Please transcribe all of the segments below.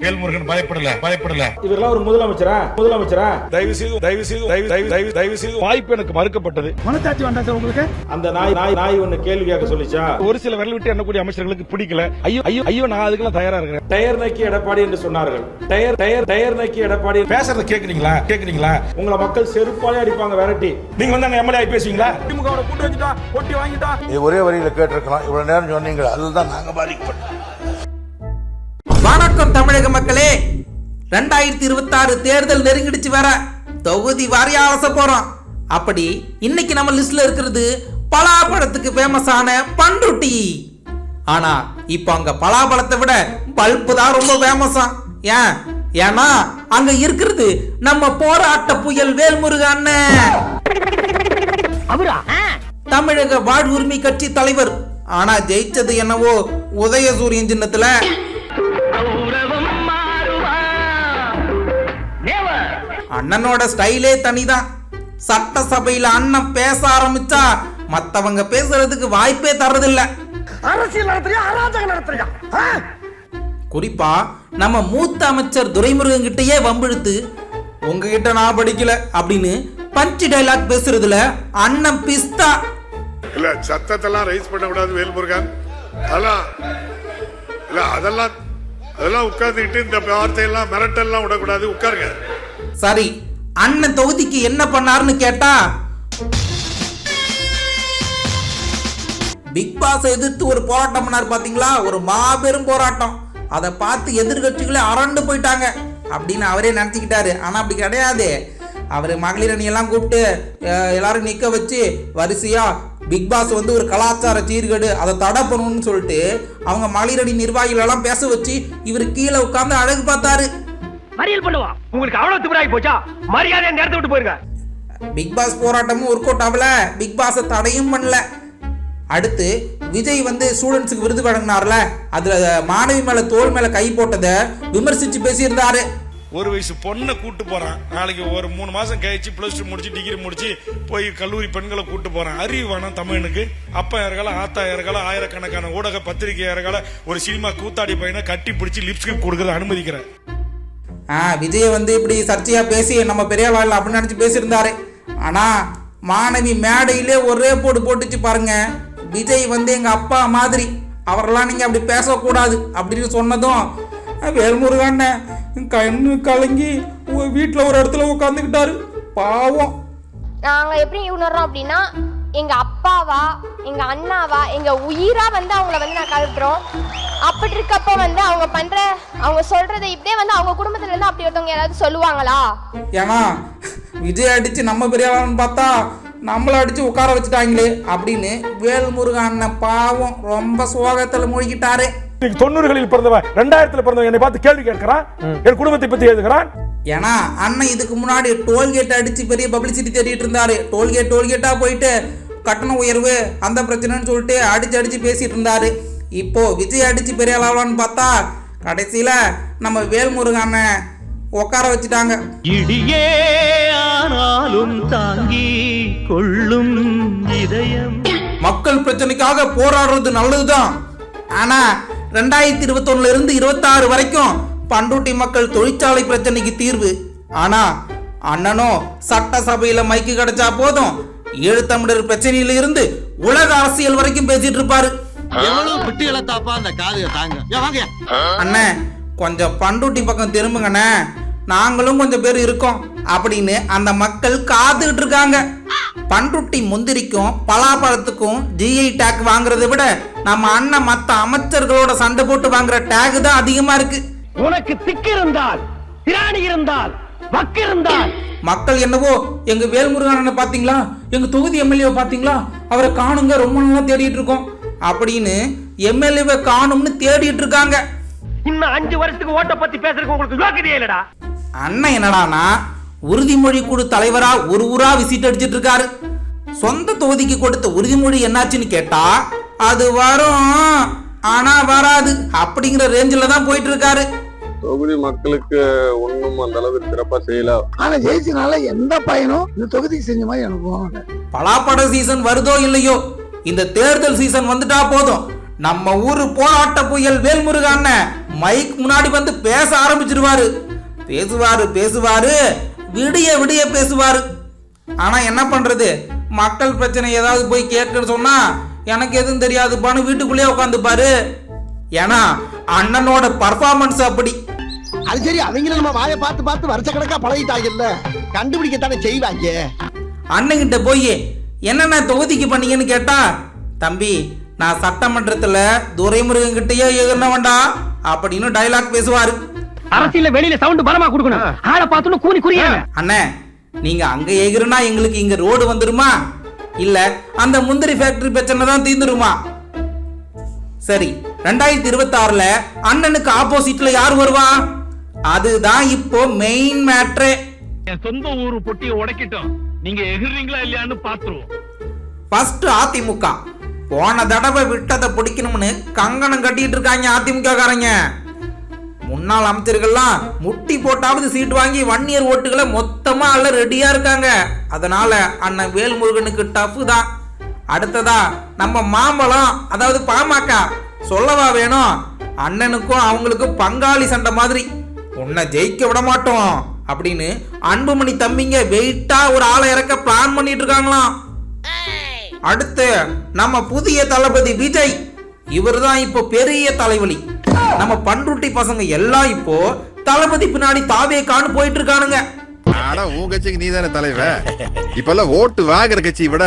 வேல்முருகன் பயப்படல. இவரெல்லாம் ஒரு முதலமைச்சரா? தயவு செய்து வாய்ப்பு எனக்கு மறுக்கப்பட்டது. மனத்தாட்சி வேண்டாம் சார் உங்களுக்கு. அந்த நாய் ஒன்னு கேள்வி கேட்க சொல்லிச்சா? ஒரு சில விரல் விட்டு எண்ணக்கூடிய அமைச்சர்களுக்கு பிடிக்கல. ஐயோ நான் அதுக்கெல்லாம் தயாரா இருக்கிறேன். டயர் நக்கி எடப்பாடி என்று சொன்னார்கள். டயர் நக்கி எடப்பாடி பேசுறத கேக்குறீங்களா? உங்களை மக்கள் செருப்பாலே அடிப்பாங்க விரட்டி. நீங்க வந்து அங்க எம்எல்ஏ பேசுவீங்களா? திமுக கூட்டு வச்சுட்டா ஒட்டி வாங்கிட்டா. ஒரே வரியில கேட்டிருக்கலாம். இவ்வளவு நேரம் சொன்னீங்க, அதுதான் நாங்க பாதிக்கப்பட்டோம். வணக்கம் தமிழக மக்களே, 2026 தேர்தல் நெருங்கிடுச்சு வர தொகுதி வாரியா அலச போறோம். அப்படி இன்னைக்கு நம்ம லிஸ்ட்ல இருக்கிறது பலாப்பழத்துக்கு ஃபேமஸான பண்ருட்டி. ஆனா இப்ப அங்க பலாப்பழத்தை விட பல்பு தான் ரொம்ப ஃபேமஸா. ஏன்னா அங்க இருக்கிறது நம்ம போராட்ட புயல் வேல்முருகன் அண்ணன். தமிழக வாழ்வுரிமை கட்சி தலைவர். ஆனா ஜெயிச்சது என்னவோ உதயசூரியன் சின்னத்துல. அண்ணனோட ஸ்டைலே தனிதான். சட்டசபையில அண்ணன் பேச ஆரம்பிச்சா மத்தவங்க பேசுறதுக்கு வாய்ப்பே தரதில்ல. அரசியல் நடத்துறியா, அராஜகம் நடத்துறியா? குறிப்பா நம்ம மூத்த அமைச்சர் துரைமுருகன் கிட்டயே வம்பிழுத்து உங்ககிட்ட நான் படிக்கல அப்படின்னு பஞ்ச் டைலாக் பேசுறதுல அண்ணன் பிஸ்தா. இல்ல சத்தத்தெல்லாம் ரைஸ் பண்ண கூடாது வேல்முருகன். அதெல்லாம் உட்கார்ந்துட்டு இந்த வார்த்தையெல்லாம் மிரட்டெல்லாம் விடக்கூடாது. உட்காருங்க. சரி, அண்ணன் தொகுதிக்கு என்ன பண்ணாருன்னு கேட்டா, பிக் பாஸ் எதிர்த்து ஒரு போராட்டம் பண்ணார் பாத்தீங்களா, ஒரு மாபெரும் போராட்டம். அதை பார்த்து எதிர்கட்சிகளே அரண்டு போயிட்டாங்க அப்படின்னு அவரே நினைச்சுக்கிட்டாரு. ஆனா அப்படி கிடையாது. அவர் மகளிர் அணியெல்லாம் கூப்பிட்டு எல்லாரும் நிக்க வச்சு வரிசையா பிக் பாஸ் வந்து ஒரு கலாச்சார சீர்கேடு, அதை தடை பண்ணணும்னு சொல்லிட்டு அவங்க மகளிர் அணி நிர்வாகிகள் எல்லாம் பேச வச்சு இவர் கீழே உட்கார்ந்து அழகு பார்த்தாரு. மறியல் பண்ணுவா. உங்களுக்கு அவ்வளவு திமிராகி போச்சா? மரியாதை நேரத்தை விட்டு போயிருங்க. பிக் பாஸ் போராட்டமும் ஒர்க் அவுட் ஆகல, பிக் பாஸ் தடையும் பண்ணல. அடுத்து விஜய் வந்து ஸ்டூடெண்ட்ஸுக்கு விருது வழங்கினார்ல, அதுல மாணவி மேல தோல் மேல கை போட்டதை விமர்சிச்சு பேசியிருந்தாரு. ஒரு வயசு பொண்ணை கூட்டு போறான், நாளைக்கு ஒரு 3 மாசம் கழிச்சு +2 முடிச்சு டிகிரி முடிச்சு போய் கல்லூரி பெண்களை கூட்டு போறான். அறிவு வேணாம் தமிழனுக்கு? அப்பா இறகல, ஆத்தா இறகல, ஆயிரக்கணக்கான ஊடக பத்திரிகை இறகல, ஒரு சினிமா கூத்தாடி பையனை கட்டி பிடிச்சி லிப்ஸ்டிக் கொடுக்கறத அனுமதிக்கிறேன். விஜய் வந்து இப்படி சர்ச்சையா பேசி நம்ம பெரிய வாழ் அப்படின்னு நினைச்சு பேசியிருந்தாரு. ஆனா மாணவி மேடையிலே ஒரே போடு போட்டுச்சு பாருங்க, விஜய் வந்து எங்க அப்பா மாதிரி, அவரெல்லாம் நீங்க அப்படி பேசக்கூடாது அப்படின்னு சொன்னதும் வேல்முருகன் கண்ணு கலங்கி வீட்டுல ஒரு இடத்துல உட்காந்துக்கிட்டாரு. பாவம். நாங்க எப்படி உணர்றோம் அப்படின்னா, எங்க அப்பாவா எங்க அண்ணாவா எங்க உயிரா வந்து அவங்கள வந்து நான் கருதுறோம். அப்படி இருக்கப்ப வந்து அவங்க சொல்றதை இப்படியே வந்து அவங்க குடும்பத்துல இருந்து அப்படி ஒருத்தவங்க யாராவது சொல்லுவாங்களா? ஏன்னா விஜய் அடிச்சு நம்ம பெரியவான்னு பார்த்தா நம்மள அடிச்சு உட்கார வச்சுட்டாங்களே அப்படின்னு வேல்முருகன் அண்ணன் பாவம் ரொம்ப சோகத்துல மூழ்கிட்டாரு. 90களில் பிறந்தவன் 2000ல பிறந்தவன் என்னை பார்த்து கேள்வி கேட்கிறான், என் குடும்பத்தை பத்தி எழுதுகிறான். ஏன்னா அண்ணன் இதுக்கு முன்னாடி டோல்கேட் அடிச்சு பெரிய பப்ளிசிட்டி தேடிட்டு இருந்தாரு. டோல்கேட்டா போயிட்டு கட்டண உயர்வு அந்த பிரச்சனைன்னு சொல்லிட்டு அடிச்சு பேசிட்டு இருந்தாரு. இப்போ விஜய் அடிச்சு பெரிய அளவான்னு பார்த்தா கடைசியில நம்ம வேல்முருகன் அண்ணன் உட்கார வச்சுட்டாங்க. இடியே ஆனாலும் தாங்கி கொள்ளும் இதயம். மக்கள் பிரச்சனைக்காக போராடுறது நல்லதுதான். ஆனா 2021 இருந்து 26 வரைக்கும் பண்ருட்டி மக்கள் தொழிற்சாலை பிரச்சனைக்கு தீர்வு. ஆனா அண்ணனும் சட்டசபையில மைக்கு கிடைச்சா போதும், ஈழத்தமிழர் பிரச்சனையில இருந்து உலக அரசியல் வரைக்கும் பேசிட்டு இருப்பாரு. அண்ணன் கொஞ்சம் பண்ருட்டி பக்கம் திரும்புங்கண்ணே, நாங்களும் கொஞ்சம் பேர் இருக்கோம் அப்படின்னு அந்த மக்கள் காத்துக்கிட்டு இருக்காங்க. பண்ருட்டி முந்திரிக்கும் பலாப்பழத்துக்கும் ஜிஐ டேக் வாங்குறதை விட நம்ம அண்ணன் மத்த அமைச்சர்களோட சண்டை போட்டு வாங்குற டேக் தான் அதிகமா இருக்கு. உனக்கு திக்கு இருந்தால், திராணி இருந்தால், வக்கு இருந்தால். மக்கள் என்னவோ எங்க வேல்முருகன் பாத்தீங்களா, எங்க தொகுதி எம்எல்ஏ பாத்தீங்களா, அவரை காணுங்க, ரொம்ப நாளா தேடிட்டு இருக்கோம் அப்படின்னு எம்எல்ஏ காணும்னு தேடிட்டு இருக்காங்க. இன்னும் 5 வருஷத்துக்கு ஓட்ட பத்தி பேசுறதுக்கு உங்களுக்கு யோக்கியதே இல்லடா. அண்ணன் என்னடானா உறுதிமொழி குழு தலைவரா ஒரு ஊரா விசிட் அடிச்சிட்டு இருக்காரு. சொந்த தொகுதிக்கு கொடுத்த உறுதிமொழி என்னாச்சுன்னு கேட்டா அது வரும் ஆனா வராது அப்படிங்கிற ரேஞ்சில தான் போயிட்டு இருக்காரு. தொகுதி மக்களுக்கு ஒண்ணும் அந்த அளவுக்கு சிறப்பா செய்யல. ஆனா ஜெயிச்சனால எந்த பயனும் இந்த தொகுதிக்கு செஞ்ச மாதிரி எனக்கு பலாப்பட சீசன் வருதோ இல்லையோ, இந்த தேர்தல் சீசன் வந்துட்டா போதும் நம்ம ஊரு போராட்ட புயல் வேல்முருகன் மைக் முன்னாடி வந்து பேச ஆரம்பிச்சிருவாரு. பேசுவாரு விடிய விடிய பேசுவாரு. ஆனா என்ன பண்றது, மக்கள் பிரச்சனை ஏதாவது போய் கேட்க சொன்னா எனக்கு எதுவும் தெரியாதுப்பான்னு வீட்டுக்குள்ளேயே உட்காந்துப்பாரு. ஏன்னா அண்ணனோட பர்ஃபார்மன்ஸ் அப்படி. அது சரி, அவங்கள நம்ம வாயை பார்த்து பார்த்து வருஷ கணக்கா பழகிட்டாங்கல்ல, கண்டுபிடிக்கத்தானே செய்வாங்க. அண்ணன்கிட்ட போய் என்னென்ன தொகுதிக்கு பண்ணீங்கன்னு கேட்டா, தம்பி நான் சட்டமன்றத்துல துரைமுருகன் கிட்டயே எகிர்னவன்டா அப்படின்னு டைலாக் பேசுவாரு. அரசியல வெளியில சவுண்ட் பலமா கொடுக்கணும், ஆளை பார்த்துன்னு கூனி குறியா. அண்ணே நீங்க அங்க எகிருனா எங்களுக்கு இங்க ரோடு வந்துருமா, இல்ல அந்த முந்திரி ஃபேக்டரி பிரச்சனை தான் தீர்ந்துருமா? சரி, 2026ல அண்ணனுக்கு ஆப்போசிட்ல யார் வருவா? அதுதான் இப்போ மெயின் மேட்ரே. என் சொந்த ஊரு பொட்டியை உடைக்கிட்டோம், நீங்க எகிர்றீங்களா இல்லையான்னு பாத்துருவோம். ஃபர்ஸ்ட் அதிமுக. போன தடவை விட்டதை பிடிக்கணும்னு கங்கணம் கட்டிட்டு இருக்காங்க அதிமுக காரங்க. முன்னாள் அமைச்சர்கள்லாம் முட்டி போட்டாவது சீட் வாங்கி வன்னியர் ஓட்டுகளை மொத்தமா அல்ல ரெடியா இருக்காங்க. அதனால அண்ணன் வேல்முருகனுக்கு டஃப் தான். அடுத்ததா நம்ம மாம்பழம், அதாவது பாமக சொல்லவா வேணும், அண்ணனுக்கும் அவங்களுக்கும் பங்காளி சண்டை மாதிரி. உன்னை ஜெயிக்க விட மாட்டோம் அப்படின்னு அன்புமணி தம்பிங்க வெயிட்டா ஒரு ஆளை இறக்க பிளான் பண்ணிட்டு இருக்காங்களாம். அடுத்து நம்ம புதிய தளபதி விஜய், இவர் தான் இப்போ பெரிய தலைவலி. நம்ம பண்ருட்டி பசங்க எல்லாம் இப்போ தளபதி பின்னாடி தாவேக்கான்னு போயிட்டு இருக்கானுங்க. உன் கட்சிக்கு நீ தானே தலைவன். இப்பெல்லாம் ஓட்டு வாங்குற கட்சியை விட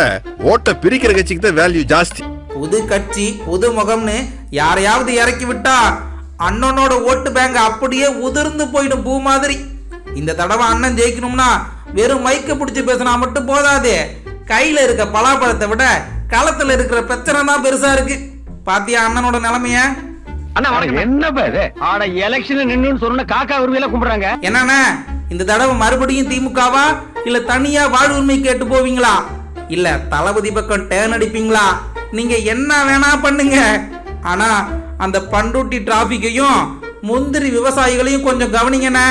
ஓட்ட பிரிக்கிற கட்சிக்கு தான் வேல்யூ ஜாஸ்தி. புது கட்சி புது முகம்னு யாரையாவது இறக்கி விட்டா அண்ணனோட ஓட்டு பேங்க் அப்படியே உதிர்ந்து போயிடும் பூ மாதிரி. இந்த தடவை அண்ணன் ஜெயிக்கணும்னா வெறும் மைக்க பிடிச்சி பேசினா மட்டும் போதாது, கையில இருக்க பலாப்பழத்தை விட களத்துல இருக்கிற பிரச்சனை தான் பெருசா இருக்கு. பாத்தியா அண்ணனோட நிலைமைய? என்ன எலெக்ஷன் நின்னு சொன்ன காக்கா உரிமையில கும்பிடுறாங்க. என்னன்னா இந்த தடவை மறுபடியும் திமுகவா இல்ல தனியா வாழ்வுரிமை கேட்டு போவீங்களா, இல்ல தளபதி பக்கம் டேர்ன் அடிப்பீங்களா? நீங்க என்ன வேணா பண்ணுங்க, ஆனா அந்த பண்ருட்டி டிராபிக்கையும் முந்திரி விவசாயிகளையும் கொஞ்சம் கவனிங்கண்ணே.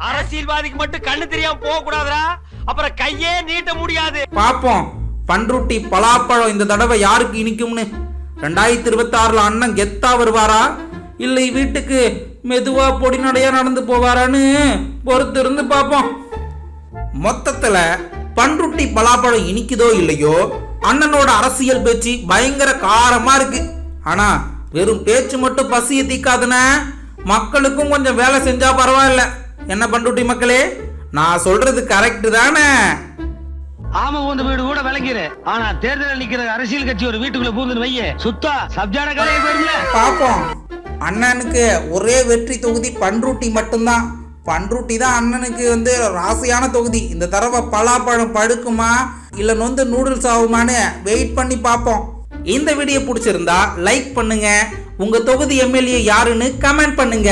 அரசியல்வாதிக்கு மட்டும் கண்ணு தெரியாம போக கூடாதுடா, அப்புறம் கையே நீட்ட முடியாது. பாப்போம் பண்ருட்டி பலாப்பழம் இந்த தடவை யாருக்கு இனிக்கும்னு. 2026ல அண்ணன் கெத்தா வருவாரா, இல்லை வீட்டுக்கு மெதுவா பொடி நடையா நடந்து போவாரான்னு பொறுத்து இருந்து பார்ப்போம். மொத்தத்துல பண்ருட்டி பலாப்பழம் இனிக்குதோ இல்லையோ, அண்ணனோட அரசியல் பேச்சு பயங்கர காரமா இருக்கு. ஆனா வெறும் பேச்சு மட்டும் பசியை தீக்காதுன, மக்களுக்கும் கொஞ்சம் வேலை செஞ்சா பரவாயில்ல. என்ன பண்ருட்டி மக்களே, நான் சொல்றது கரெக்ட் தானே? ஆமா, உந்த வீடு கூட விளங்கிரு. ஆனா தேர்தல் நிக்கிற அரசியல் கட்சி ஒரு வீட்டுக்குள்ள பூந்து வைய சுத்தா சப்ஜான கலையை போயிருல. பாப்போம். அண்ணனுக்கு ஒரே வெற்றி தொகுதி பண்ருட்டி மட்டும்தான். பண்ருட்டி தான் அண்ணனுக்கு ராசியான தொகுதி. இந்த தடவை பலாப்பழம் படுக்குமா இல்ல நொந்து நூடுல்ஸ் ஆகுமான்னு வெயிட் பண்ணி பார்ப்போம். இந்த வீடியோ பிடிச்சிருந்தா லைக் பண்ணுங்க, உங்க தொகுதி எம்எல்ஏ யாருன்னு கமெண்ட் பண்ணுங்க.